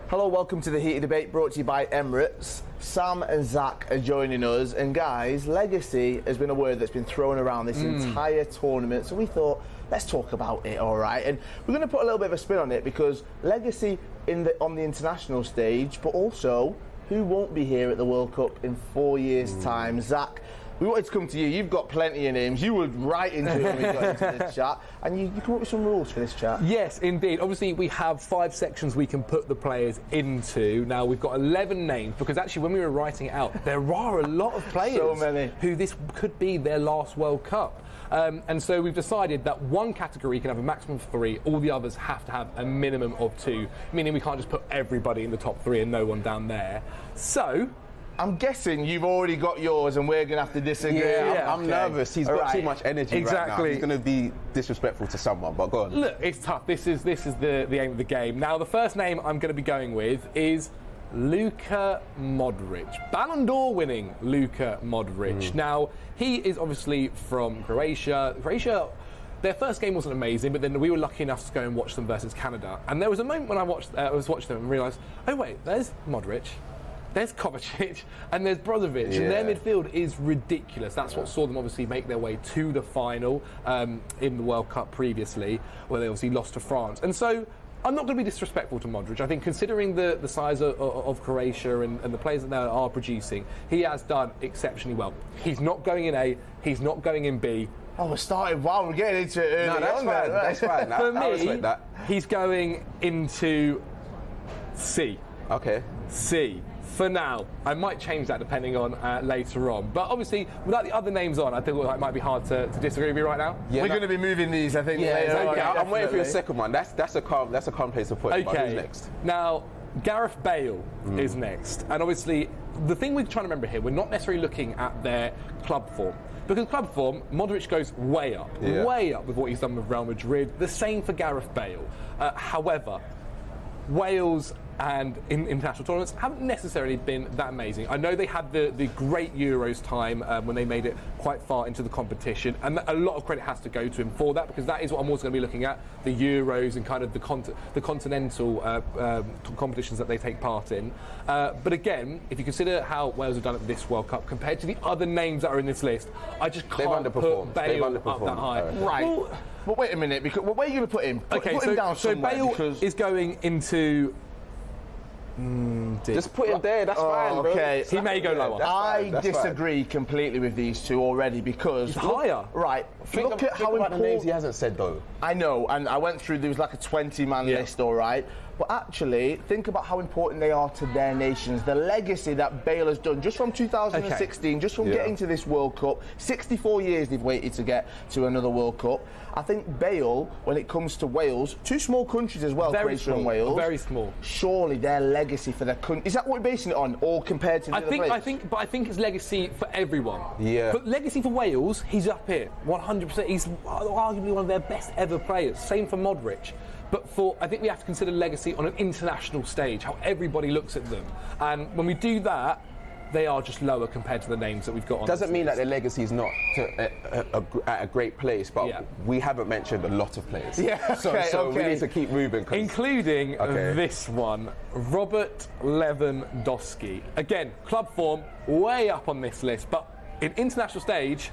Hello, welcome to the Heated Debate, brought to you by Emirates. Sam and Zach are joining us, and guys, legacy has been a word that's been thrown around this entire tournament, so we thought, let's talk about it, all right? And we're going to put a little bit of a spin on it, because legacy on the international stage, but also who won't be here at the World Cup in 4 years' time. Zach, we wanted to come to you. You've got plenty of names. You were right into it when we got into this chat. And you come up with some rules for this chat. Yes, indeed. Obviously, we have 5 sections we can put the players into. Now, we've got 11 names, because actually, when we were writing it out, there are a lot of players so many. who this could be their last World Cup. And so we've decided that one category can have a maximum of 3. All the others have to have a minimum of 2, meaning we can't just put everybody in the top 3 and no one down there. So I'm guessing you've already got yours and we're going to have to disagree. Yeah, I'm nervous. He's got too much energy right now. He's going to be disrespectful to someone, but go on. Look, it's tough. This is the aim of the game. Now, the first name I'm going to be going with is Luka Modric. Ballon d'Or winning Luka Modric. Now, he is obviously from Croatia. Their first game wasn't amazing, but then we were lucky enough to go and watch them versus Canada. And there was a moment when I was watching them and realised, oh wait, there's Modric, there's Kovacic, and there's Brozovic, and their midfield is ridiculous. That's what saw them obviously make their way to the final in the World Cup previously, where they obviously lost to France. And so I'm not going to be disrespectful to Modric. I think considering the size of Croatia and the players that they are producing, he has done exceptionally well. He's not going in A, he's not going in B. Oh, we're starting. Wow, we're getting into it early. No, that's fine. That's fine. For me, he's going into C. Okay. C. For now. I might change that depending on later on. But obviously, without the other names on, I think it might be hard to disagree with you right now. Yeah, we're going to be moving these, I think. Okay. I'm waiting for your second one. That's a calm place to put it. Okay. Who's next? Now, Gareth Bale is next. And obviously, the thing we're trying to remember here, we're not necessarily looking at their club form. Because club form, Modric goes way up with what he's done with Real Madrid. The same for Gareth Bale. However, Wales and in international tournaments haven't necessarily been that amazing. I know they had the great Euros time when they made it quite far into the competition, and a lot of credit has to go to him for that, because that is what I'm also going to be looking at, the Euros and kind of the continental competitions that they take part in. But again, if you consider how Wales have done at this World Cup compared to the other names that are in this list, I just can't put Bale up that high. Right. But wait a minute, because where are you going to put him? Put him down somewhere. So Bale is going into just put him there, that's fine, bro. Okay. He may go lower. I disagree completely with these two already, because higher. Right. Look at how important the names he hasn't said though. I know, and I went through, there was like a 20-man list, all right? But actually, think about how important they are to their nations. The legacy that Bale has done, just from 2016, just from getting to this World Cup, 64 years they've waited to get to another World Cup. I think Bale, when it comes to Wales, 2 small countries as well, Croatia and Wales. Very small. Surely their legacy for their country, is that what we're basing it on, or compared to the other players? I think it's legacy for everyone. Yeah. But legacy for Wales, he's up here, 100%. He's arguably one of their best ever players. Same for Modric. But I think we have to consider legacy on an international stage, how everybody looks at them. And when we do that, they are just lower compared to the names that we've got on. Doesn't mean that their legacy is not at a great place, but we haven't mentioned a lot of players. Yeah, so we need to keep moving. Including this one, Robert Lewandowski. Again, club form, way up on this list, but in international stage,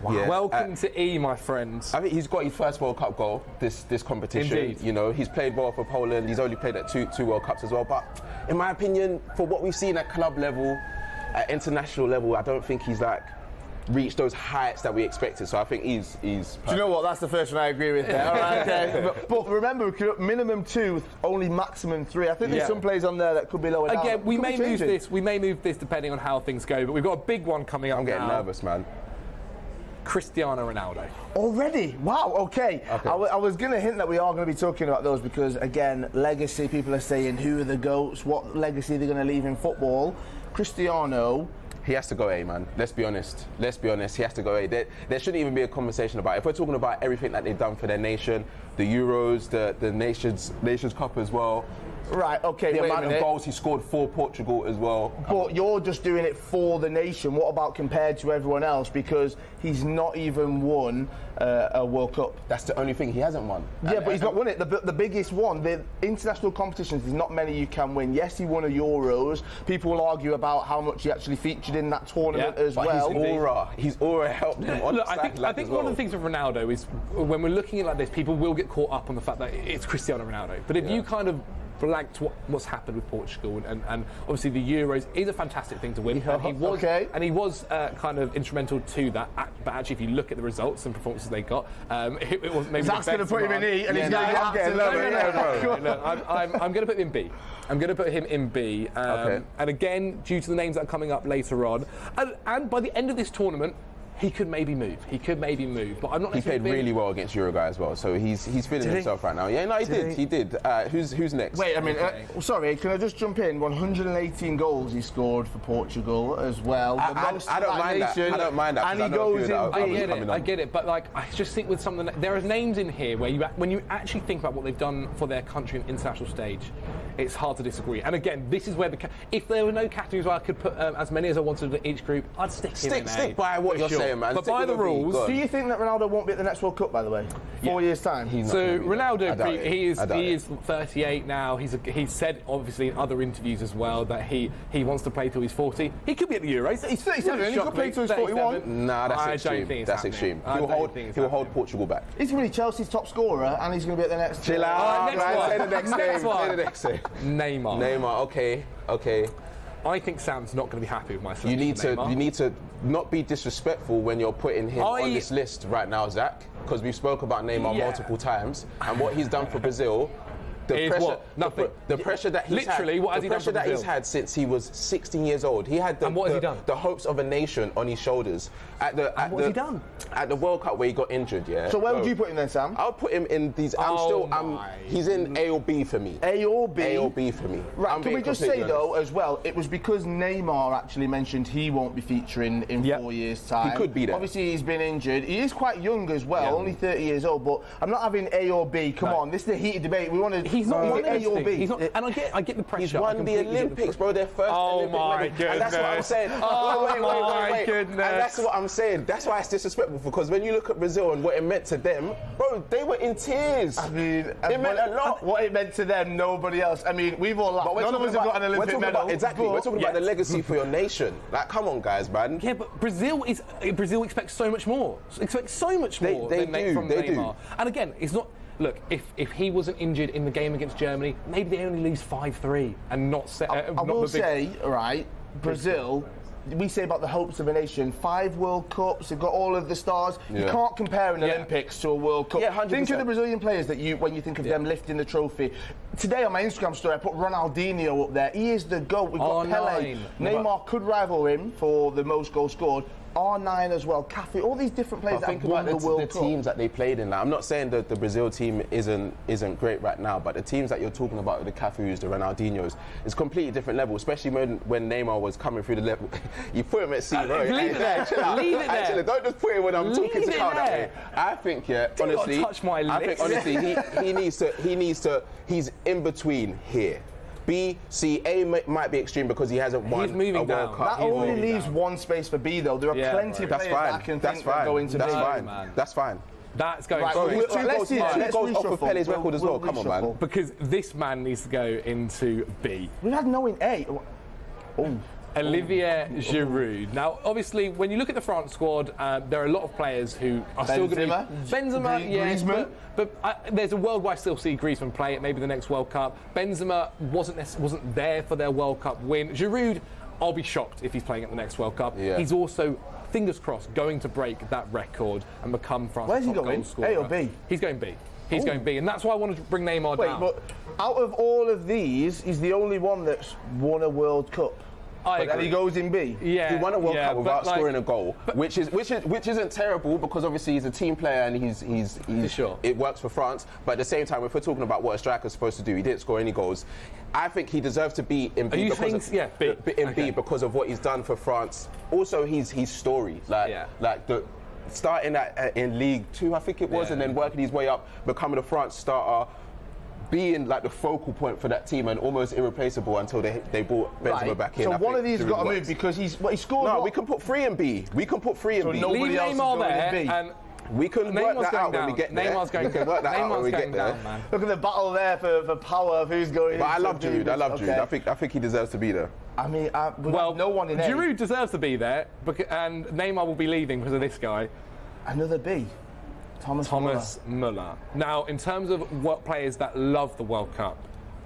welcome to E, my friends. I think he's got his first World Cup goal this competition. Indeed. You know, he's played well for Poland. He's only played at two World Cups as well. But in my opinion, for what we've seen at club level, at international level, I don't think he's reached those heights that we expected. So I think he's Do you know what? That's the first one I agree with there. All right, okay. But remember, minimum 2, only maximum 3. I think there's some players on there that could be lower down. Again, we may move this. We may move this depending on how things go. But we've got a big one coming up. I'm getting nervous, man. Cristiano Ronaldo. Already? Wow, okay. I was going to hint that we are going to be talking about those because, again, legacy, people are saying who are the GOATs, what legacy they're going to leave in football. Cristiano, he has to go A, man. Let's be honest. He has to go A. There shouldn't even be a conversation about it. If we're talking about everything that they've done for their nation, the Euros, the Nations Cup as well, Right, okay, The wait a amount of minute. goals he scored for Portugal as well. But you're just doing it for the nation. What about compared to everyone else? Because he's not even won a World Cup. That's the only thing he hasn't won. Yeah, but he's not won it. The biggest one, the international competitions, there's not many you can win. Yes, he won a Euros. People will argue about how much he actually featured in that tournament as But well. his aura helped him on Look, the I sideline think as well. one of the things with Ronaldo is when we're looking at it like this, people will get caught up on the fact that it's Cristiano Ronaldo. But if you kind of blanked what's happened with Portugal and obviously the Euros is a fantastic thing to win, and he was kind of instrumental to that. But actually, if you look at the results and performances they got, it was maybe Zach's going to put him in E, and he's going to I'm getting I'm going to put him in B. I'm going to put him in B. Okay. And again, due to the names that are coming up later on, and by the end of this tournament, he could maybe move. But I'm not. He played really well against Uruguay as well, so he's feeling himself right now. Yeah, no, he did. Who's next? Wait, I mean, sorry, can I just jump in? 118 goals he scored for Portugal as well. I don't mind that. I don't mind that. And he goes in I get it, but like I just think with some of there are names in here where when you actually think about what they've done for their country on international stage, it's hard to disagree. And again, this is where if there were no categories where I could put as many as I wanted in each group, I'd stick by what you're saying, man. But by the rules, do you think that Ronaldo won't be at the next World Cup, by the way? 4 years' time? So Ronaldo, he is 38 now. He's said obviously in other interviews as well that he wants to play till he's 40. He could be at the Euros. He's 37. He could play till he's 41. Nah, that's extreme. That's extreme. He'll hold Portugal back. He's going to be Chelsea's top scorer, and he's going to be at the next. Chill out. Say the next name. Next one. Say the next name. Neymar. Okay. I think Sam's not going to be happy with my selection. You need to not be disrespectful when you're putting him on this list right now, Zach, because we've spoke about Neymar multiple times, and what he's done for Brazil. The pressure that he's literally, had, what has he done for Brazil? he's had since he was 16 years old. He had the hopes of a nation on his shoulders. What has he done? At the World Cup where he got injured, yeah. So where would you put him then, Sam? I would put him in these. He's in A or B for me. A or B? A or B for me. Right, can we just say though, as well, it was because Neymar actually mentioned he won't be featuring in 4 years' time. He could be there. Obviously, he's been injured. He is quite young as well, only 30 years old, but I'm not having A or B. Come on, this is a heated debate. We want to. He's not won A or B. He's not, and I get the pressure. He's won the Olympics, bro. Their first Olympic Goodness. And that's what I'm saying. Wait. Goodness. And that's what I'm saying. That's why it's disrespectful, because when you look at Brazil and what it meant to them, bro, they were in tears. I mean, it meant a lot. What it meant to them, nobody else. I mean, we've all laughed. None of us have got an Olympic medal. Exactly. We're talking about the legacy for your nation. Like, come on, guys, man. Yeah, but Brazil expects so much more. Expects so much more They from do. Neymar. And again, it's not. Look, if he wasn't injured in the game against Germany, maybe they only lose 5-3 and not set. I will say, right, Brazil. We say about the hopes of a nation. 5 World Cups, they've got all of the stars. You can't compare an Olympics to a World Cup. Yeah, 100%. Think of the Brazilian players that when you think of them lifting the trophy. Today on my Instagram story, I put Ronaldinho up there. He is the GOAT. We've got Pelé. Neymar could rival him for the most goals scored. R9 as well, Cafe, all these different players that have won the World Cup. The teams that they played in. Like, I'm not saying that the Brazil team isn't great right now, but the teams that you're talking about, the Cafus, the Ronaldinhos, it's completely different level. Especially when Neymar was coming through the level, you put him at C, bro. Leave it there. Leave it there. Don't just put him when I'm talking to Carl that way. I think, honestly, touch my lips. I think honestly, he needs to. He's in between here. B, C, A might be extreme because he hasn't won a World Cup. That only leaves one space for B, though. There are plenty of players that I can think that go into B. That's fine. That's going let's goes off of Pele's record as well. Come on, man. Because this man needs to go into B. We had no in A. Olivier Giroud. Now, obviously, when you look at the France squad, there are a lot of players who are still going to be... Benzema, yes, but there's a world where I still see Griezmann play at maybe the next World Cup. Benzema wasn't there for their World Cup win. Giroud, I'll be shocked if he's playing at the next World Cup. Yeah. He's also, fingers crossed, going to break that record and become France's top goal scorer. A or B? He's going B. He's going B, and that's why I wanted to bring Neymar down. But out of all of these, he's the only one that's won a World Cup. And he goes in B. Yeah, he won a World Cup without scoring a goal, which isn't terrible because obviously he's a team player and he's sure. It works for France. But at the same time, if we're talking about what a striker's supposed to do, he didn't score any goals. I think he deserves to be in B. B because of what he's done for France. Also, his story, starting in League 2, I think it was, and then working his way up, becoming a France starter. being like the focal point for that team and almost irreplaceable until they brought Benzema back in. So I one think of these has got to move because he scored. No, what? we can put 3 in B. We can put 3 in So B. nobody Leave else is Neymar going there, in B. and We can work Neymar's that going out when down. we get there. Neymar's going we can work that out when we get there. down, man. Look at the battle there for power of who's going. But I into love Giroud. B. I love Giroud. Okay. I think he deserves to be there. I mean, Well, no one in A. Giroud deserves to be there, and Neymar will be leaving because of this guy, Another B. Thomas Müller. Now, in terms of what players that love the World Cup,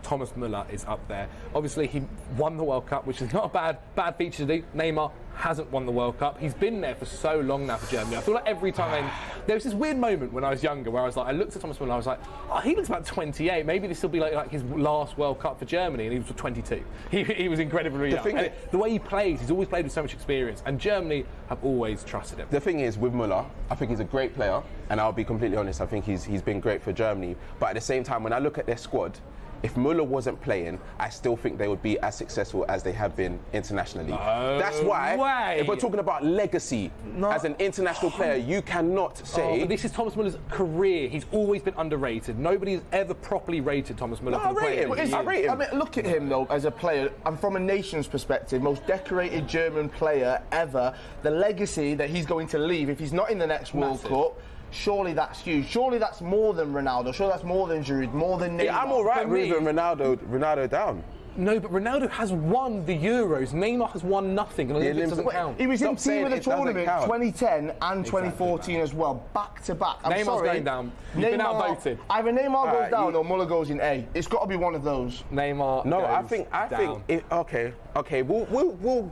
Thomas Müller is up there. Obviously, he won the World Cup, which is not a bad feature to do. Neymar hasn't won the World Cup. He's been there for so long now for Germany. I feel like every time there was this weird moment when I was younger where I was like, I looked at Thomas Müller, I was like, oh, he looks about 28. Maybe this will be like his last World Cup for Germany, and he was 22. He was incredibly young. And the way he plays, he's always played with so much experience, and Germany have always trusted him. The thing is, with Müller, I think he's a great player, and I'll be completely honest, I think he's been great for Germany. But at the same time, when I look at their squad, if Müller wasn't playing, I still think they would be as successful as they have been internationally. That's why, if we're talking about legacy, as an international player, you cannot say... but this is Thomas Müller's career. He's always been underrated. Nobody has ever properly rated Thomas Müller. I rate him. I rate him. I mean, look at him, though, as a player, and from a nation's perspective, most decorated German player ever. The legacy that he's going to leave, if he's not in the next World Cup, surely that's huge. Surely that's more than Ronaldo. Surely that's more than Giroud, more than Neymar. Yeah, I'm all right moving Ronaldo down. No, but Ronaldo has won the Euros. Neymar has won nothing, and the Olympics doesn't count. He was in Stop team of the saying it doesn't tournament count. 2010 and 2014 as well, back to back. I'm Neymar's sorry, going down. You've been outvoted. Either Neymar goes down you- or Müller goes in A. It's got to be one of those. Neymar. No, I goes think down. okay. We'll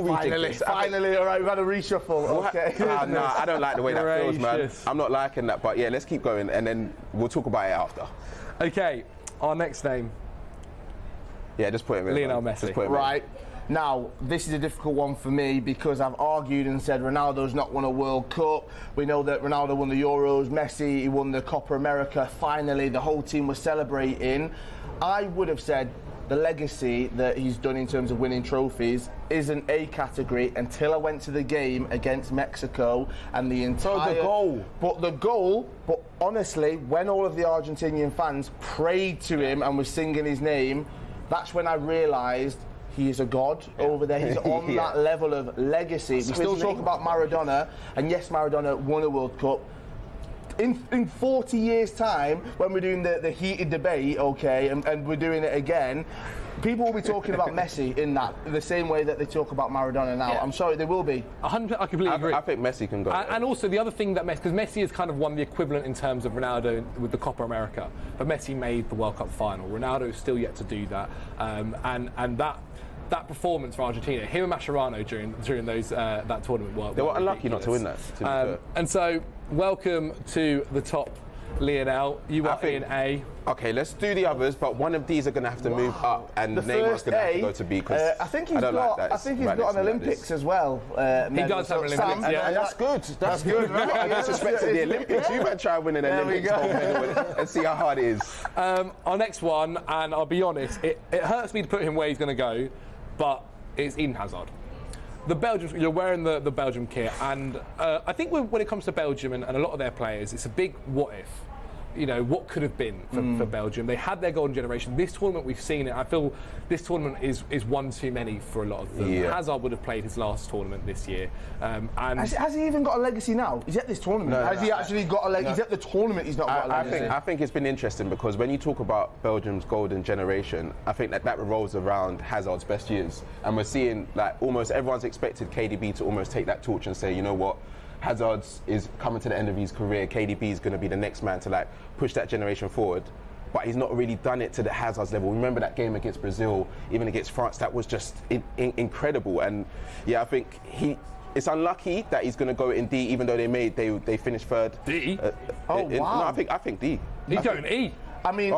rejig this. Finally, all right, we've had a reshuffle. Okay. No, I don't like the way that feels, man. Gracious. I'm not liking that, but yeah, let's keep going, and then we'll talk about it after. Okay, our next name. Yeah, just put him in. Lionel man. Messi. Just put him Right. Now, this is a difficult one for me because I've argued and said Ronaldo's not won a World Cup. We know that Ronaldo won the Euros, Messi, he won the Copa America. Finally, the whole team was celebrating. I would have said the legacy that he's done in terms of winning trophies is an A category until I went to the game against Mexico and the entire... the goal. But honestly, when all of the Argentinian fans prayed to him and were singing his name, that's when I realised he is a god over there. He's on that level of legacy. We still talk about Maradona, and yes, Maradona won a World Cup. In 40 years' time, when we're doing the heated debate, okay, and we're doing it again, people will be talking about Messi in the same way that they talk about Maradona now. Yeah. I'm sorry, they will be. 100%, I completely agree. I think Messi can go. And also the other thing that because Messi has kind of won the equivalent in terms of Ronaldo with the Copa America, but Messi made the World Cup final. Ronaldo is still yet to do that, and that performance for Argentina, him and Mascherano during those that tournament, They were unlucky not to win that. To be fair. And so, welcome to the top, Lionel. You are in A. Okay, let's do the others, but one of these are going to have to move up, and The Neymar's first going to have to A, go to B because I think he's don't got. like that. I think he's Right got next an to me like Olympics this. as well. He does have an Olympics, Sam, yeah. and That's good. That's good. right? I disrespected the Olympics. You might try and win an There we Olympics go. gold medal and see how hard it is. Our next one, and I'll be honest, it hurts me to put him where he's going to go, but it's Eden Hazard. The Belgians, you're wearing the Belgium kit, and I think when it comes to Belgium and a lot of their players, it's a big what if. You know, what could have been for Belgium. They had their golden generation. This tournament, we've seen it. I feel this tournament is one too many for a lot of them. Yeah. Hazard would have played his last tournament this year. And Has he even got a legacy now? He's at this tournament. Has he actually got a legacy? He's at the tournament. He's not got a legacy. I think it's been interesting because when you talk about Belgium's golden generation, I think that revolves around Hazard's best years, and we're seeing like almost everyone's expected KDB to almost take that torch and say, you know what, Hazard is coming to the end of his career. KDB is going to be the next man to like push that generation forward. But he's not really done it to the Hazard's level. Remember that game against Brazil, even against France, that was just incredible. And yeah, I think it's unlucky that he's going to go in D, even though they finished third. D? Wow. No, I think D. he's going E. I mean,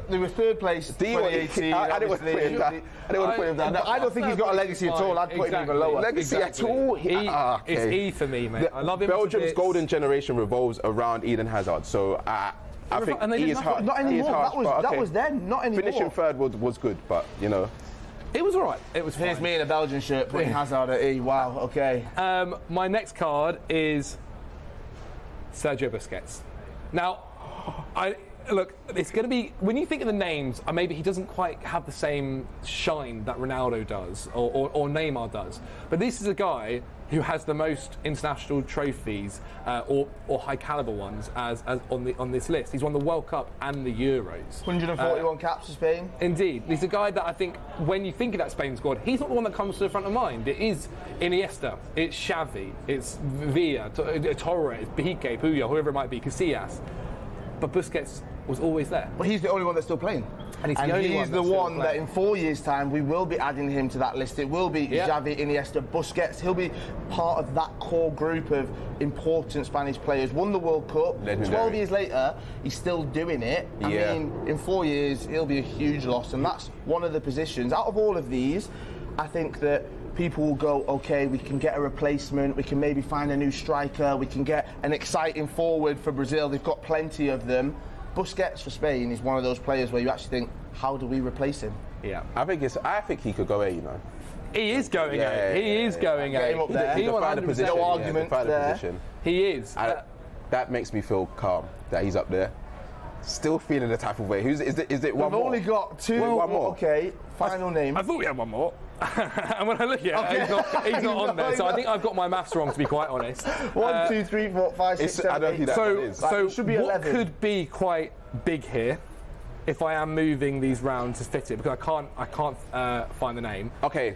they were third place. D, 2018. I didn't want to put him down. I didn't want to put him down. I don't think he's got a legacy at all. I'd put him even lower. Legacy at all? It's E for me, mate. I love him. Belgium's golden generation revolves around Eden Hazard, so I think and they he did is hard. Not He is anymore. harsh, That was then. Not anymore. Finishing third was good, but you know. It was all right. It was Here's fine. me in a Belgian shirt putting Hazard at E. Wow. Okay. My next card is Sergio Busquets. Now, look, it's going to be, when you think of the names, maybe he doesn't quite have the same shine that Ronaldo does or Neymar does. But this is a guy who has the most international trophies or high caliber ones as on this list. He's won the World Cup and the Euros. 141 caps for Spain. Indeed. He's a guy that I think when you think of that Spain squad, he's not the one that comes to the front of mind. It is Iniesta, it's Xavi, it's Villa, Torres, Piqué, Puyol, whoever it might be, Casillas. But Busquets was always there. But he's the only one that's still playing. And he's the one that in 4 years' time we will be adding him to that list. It will be Xavi, Iniesta, Busquets. He'll be part of that core group of important Spanish players. Won the World Cup. Legendary. 12 years later, he's still doing it. I mean, in 4 years, he'll be a huge loss. And that's one of the positions. Out of all of these, I think that people will go, okay, we can get a replacement, we can maybe find a new striker, we can get an exciting forward for Brazil. They've got plenty of them. Busquets for Spain is one of those players where you actually think, how do we replace him? Yeah, I think he could go A. He is going A. He is going A. Get him up there. He can find a position. No argument there. He is. That makes me feel calm that he's up there. Still feeling the type of way. Is it one We've more? only got two. One more. Okay, final name. I thought we had one more. And when I look at it, he's not on there. So I think I've got my maths wrong, to be quite honest. 1, 2, 3, 4, 5, 6, 7, I don't 8. think that one is. So it should be what 11. could be quite big here, if I am moving these round to fit it, because I can't find the name. Okay.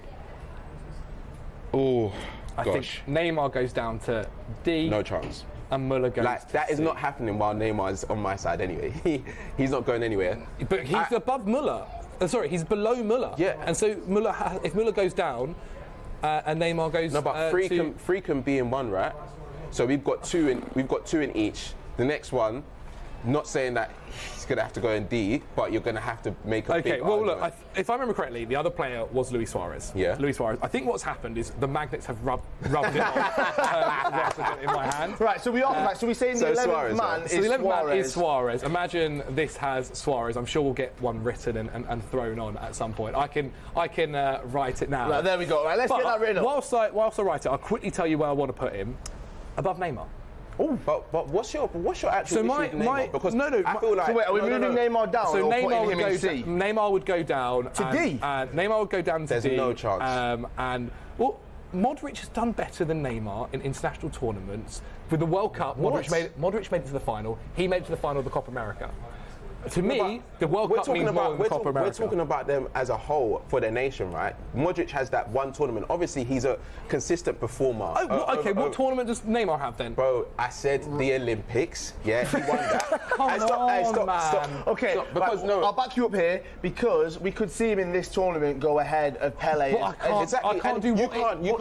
Oh, I think Neymar goes down to D. No chance. And Muller goes to that is C. not happening while Neymar is on my side anyway. He's not going anywhere. But he's above Muller. Sorry, he's below Muller. Yeah. And so if Muller goes down and Neymar goes No, but three can be in one, right? So we've got two in each. The next one, not saying that he's going to have to go in D, but you're going to have to make a big Okay, well, argument. look, if I remember correctly, the other player was Luis Suarez. Yeah. Luis Suarez. I think what's happened is the magnets have rubbed it on whilst I've got it in my hand. Right, so we are right, so we're saying the 11th Suarez, man right. is So the 11th Suarez. man is Suarez. Imagine this has Suarez. I'm sure we'll get one written and thrown on at some point. I can write it now. Right, there we go. Right, let's get that written up. Whilst I write it, I'll quickly tell you where I want to put him. Above Neymar. Oh, but what's your actual issue with Neymar? Because I feel like So wait, are we moving Neymar down So or Neymar putting would him go in C? Neymar would go down To D? Neymar would go down to There's D. no chance. And well, Modric has done better than Neymar in international tournaments. With the World Cup, Modric made it to the final. He made it to the final of the Copa America. To me, the World Cup means more than the Copa America. We're talking about them as a whole for their nation, right? Modric has that one tournament. Obviously, he's a consistent performer. What tournament does Neymar have then? Bro, I said the Olympics. Yeah, he won that. Stop. Okay, Stop, because right, I'll back you up here because we could see him in this tournament go ahead of Pele. But I can't- Exactly. I can't and do you what- you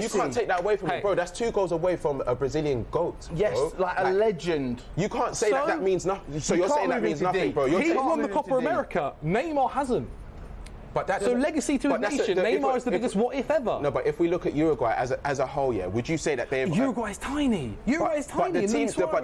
can't take that away from Hey. him, bro. That's 2 goals away from a Brazilian GOAT. Yes, bro. like a legend. You can't say So- that means nothing. So You you're can't saying that move means into nothing, D. bro. You're He's saying- won the moving Copa to D. America. Neymar hasn't. But that So doesn't- legacy to but his that's nation. if Neymar we- is the if- biggest what if ever. No, but if we look at Uruguay as a whole, yeah, would you say that they've Uruguay is tiny. Uruguay is tiny. But the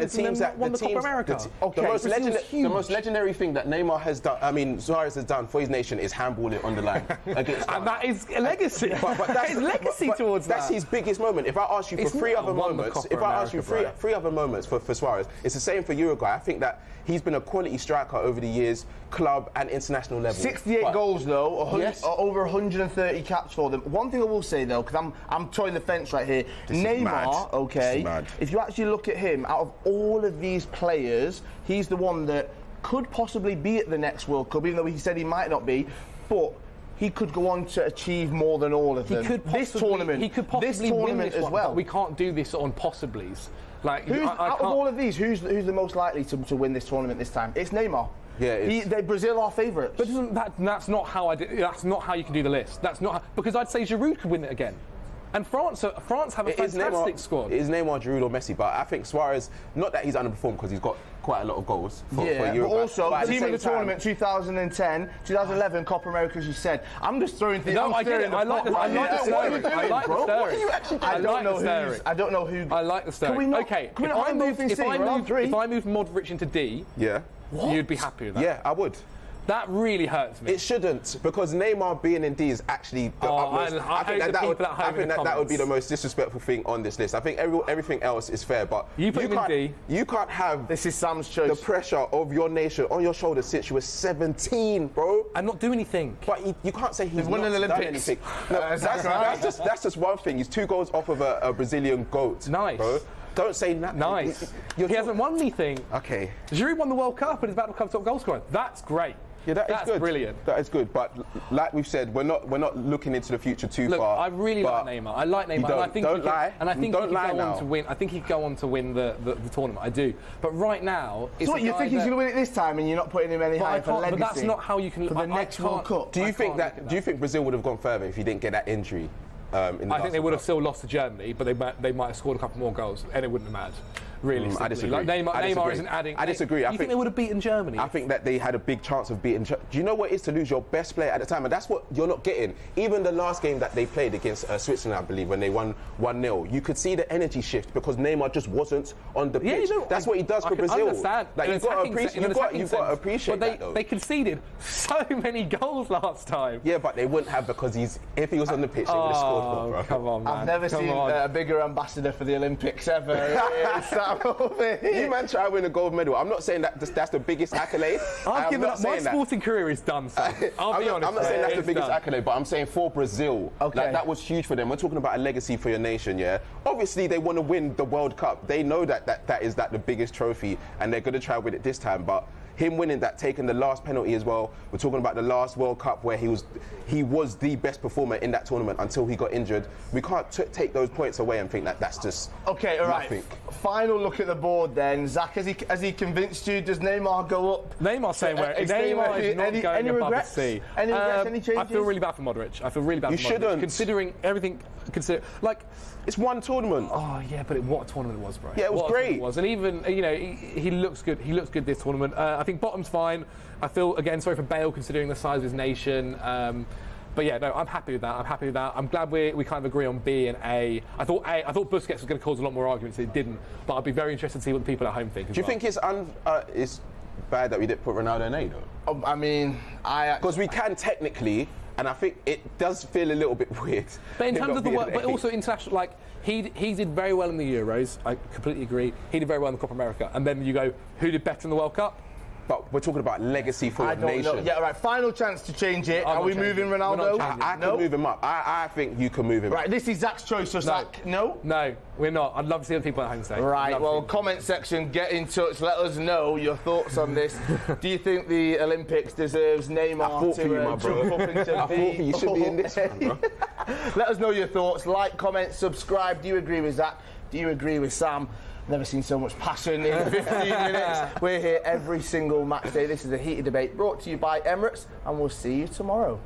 teams that won the Copa America. the most Brazil's the most legendary thing that Neymar has done, I mean Suarez has done for his nation is handball it on the line against. And that is a legacy. But that is legacy but towards that's that. his biggest moment. If I ask you for It's 3 not other won the moments, Copa if I ask you America, three other moments for Suarez, it's the same for Uruguay. I think that he's been a quality striker over the years, club and international level. 68 But- goals though, Yes. over 130 caps for them. One thing I will say though, because I'm toying the fence right here. This is Neymar, mad. okay, This is mad. if you actually look at him, out of all of these players, he's the one that could possibly be at the next World Cup, even though he said he might not be, but he could go on to achieve more than all of them. He could possibly, this tournament, he could possibly this win tournament this as one, well. but we can't do this on possiblies. Like Who's, I out of all of these, who's the most likely to win this tournament this time? It's Neymar. Yeah, it is. Brazil are favourites. But that's not how I did. That's not how you can do the list. That's not because I'd say Giroud could win it again. And France have a It is fantastic squad. It is Neymar, Giroud or Messi, but I think Suarez, not that he's underperformed because he's got quite a lot of goals for but Uruguay. also at the team of same the time- tournament 2010, 2011 Copa America, as you said. I'm just throwing things. No, I'm I get it. stirring I like the pot right here. What are you stirring. doing, I like bro? the stirring. What are you actually doing? I like the stirring. I don't know who. I like the stirring. Can we not? Okay, Can we not have both in C? We're on 3. if I moved Modric into D, Yeah. you'd be happy with that. Yeah, I would. That really hurts me. It shouldn't, because Neymar being in D is actually the utmost. I think that would be the most disrespectful thing on this list. I think everything else is fair, but you put him in D. You can't have this is Sam's choice. The pressure of your nation on your shoulders since you were 17, bro. And not do anything. But you can't say he's won not an done Olympics. anything. No, that's just one thing. He's 2 goals off of a Brazilian GOAT. Nice. Bro. Don't say that. Nice. He hasn't won anything. Okay. Giroud won the World Cup and is about to become top goal scorer. That's great. Yeah, that's good. Brilliant. That is good, but like we've said, we're not looking into the future too far. I really like Neymar. I like Neymar. Don't, I think don't lie. And I think don't he lie could go now. on to win. I think he could go on to win the tournament. I do. But right now, it's So what, you think he's going to win it this time, and you're not putting him any higher for legacy? But that's not how you can. For the next World Cup. Do you think Brazil would have gone further if he didn't get that injury? I think they would have still lost to Germany, but they might have scored a couple more goals, and it wouldn't have mattered. Really, I disagree. Like Neymar isn't adding. I disagree. You think they would have beaten Germany? I think that they had a big chance of beating. Do you know what it is to lose your best player at the time? And that's what you're not getting. Even the last game that they played against Switzerland, I believe, when they won 1-0, you could see the energy shift because Neymar just wasn't on the pitch. That's what he does for Brazil. Understand. Like, you've got to appreciate that. But though. They conceded so many goals last time. Yeah, but they wouldn't have because if he was on the pitch, they would have scored more, bro. Come on, man. I've never seen a bigger ambassador for the Olympics ever. Sam over here. You man try to win a gold medal. I'm not saying that that's the biggest accolade. I've given up. My sporting career is done, so I'll be honest. I'm not saying that's the biggest accolade, but I'm saying for Brazil, like, that was huge for them. We're talking about a legacy for your nation, yeah? Obviously, they want to win the World Cup. They know that is the biggest trophy, and they're going to try to win it this time, but him winning that, taking the last penalty as well. We're talking about the last World Cup where he was the best performer in that tournament until he got injured. We can't take those points away and think that that's just okay. All right. nothing. Final look at the board then. Zach, has he convinced you? Does Neymar go up? Neymar saying where Neymar is not going above the sea. Any regrets? Any changes? I feel really bad for Modric. I feel really bad for Modric. You shouldn't. Considering everything, like. It's one tournament. Oh yeah, but what a tournament it was, bro. Yeah, it was great. And even he looks good. He looks good this tournament. I think bottom's fine. I feel again sorry for Bale considering the size of his nation. But yeah, no, I'm happy with that. I'm glad we kind of agree on B and A. I thought Busquets was going to cause a lot more arguments. It didn't. But I'd be very interested to see what the people at home think. Do you think it's bad that we didn't put Ronaldo in A though? I mean, because we can technically. And I think it does feel a little bit weird. But in terms of the work, but also international, like he did very well in the Euros. I completely agree. He did very well in the Copa America. And then you go, who did better in the World Cup? But we're talking about legacy for your nation. Know. Yeah, all right. Final chance to change it. Are we moving Ronaldo? I can move him up. I think you can move him up. Right, this is Zach's choice. So Zach, no? No, we're not. I'd love to see what people at home say. Right, well, comment section, get in touch. Let us know your thoughts on this. Do you think the Olympics deserves Neymar to jump up into I thought you should be in this one, bro. Let us know your thoughts. Like, comment, subscribe. Do you agree with Zach? Do you agree with Sam? Never seen so much passion in 15 minutes. We're here every single match day. This is a heated debate brought to you by Emirates, and we'll see you tomorrow.